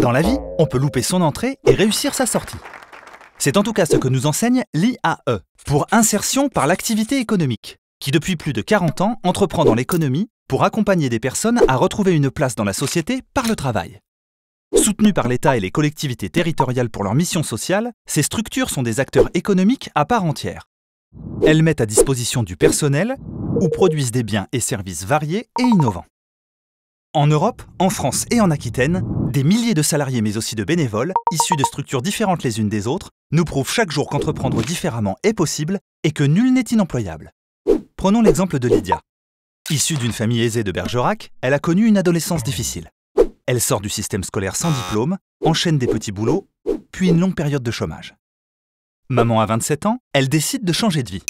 Dans la vie, on peut louper son entrée et réussir sa sortie. C'est en tout cas ce que nous enseigne l'IAE, pour insertion par l'activité économique, qui depuis plus de 40 ans entreprend dans l'économie pour accompagner des personnes à retrouver une place dans la société par le travail. Soutenues par l'État et les collectivités territoriales pour leur mission sociale, ces structures sont des acteurs économiques à part entière. Elles mettent à disposition du personnel ou produisent des biens et services variés et innovants. En Europe, en France et en Aquitaine, des milliers de salariés mais aussi de bénévoles, issus de structures différentes les unes des autres, nous prouvent chaque jour qu'entreprendre différemment est possible et que nul n'est inemployable. Prenons l'exemple de Lydia. Issue d'une famille aisée de Bergerac, elle a connu une adolescence difficile. Elle sort du système scolaire sans diplôme, enchaîne des petits boulots, puis une longue période de chômage. Maman à 27 ans, elle décide de changer de vie.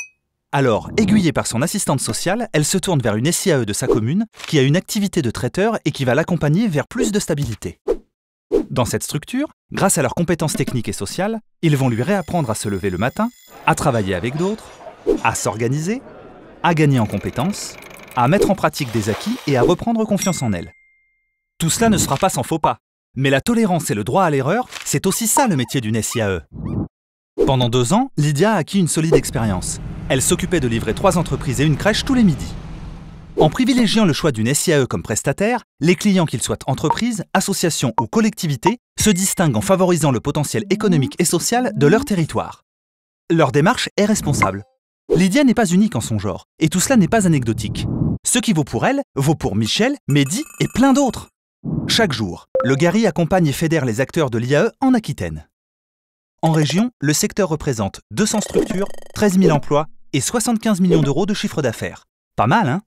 Alors, aiguillée par son assistante sociale, elle se tourne vers une SIAE de sa commune qui a une activité de traiteur et qui va l'accompagner vers plus de stabilité. Dans cette structure, grâce à leurs compétences techniques et sociales, ils vont lui réapprendre à se lever le matin, à travailler avec d'autres, à s'organiser, à gagner en compétences, à mettre en pratique des acquis et à reprendre confiance en elle. Tout cela ne sera pas sans faux pas, mais la tolérance et le droit à l'erreur, c'est aussi ça le métier d'une SIAE. Pendant 2 ans, Lydia a acquis une solide expérience. Elle s'occupait de livrer 3 entreprises et une crèche tous les midis. En privilégiant le choix d'une SIAE comme prestataire, les clients, qu'ils soient entreprises, associations ou collectivités, se distinguent en favorisant le potentiel économique et social de leur territoire. Leur démarche est responsable. Lydia n'est pas unique en son genre, et tout cela n'est pas anecdotique. Ce qui vaut pour elle, vaut pour Michel, Mehdi et plein d'autres. Chaque jour, le Gary accompagne et fédère les acteurs de l'IAE en Aquitaine. En région, le secteur représente 200 structures, 13 000 emplois et 75 millions d'euros de chiffre d'affaires. Pas mal, hein ?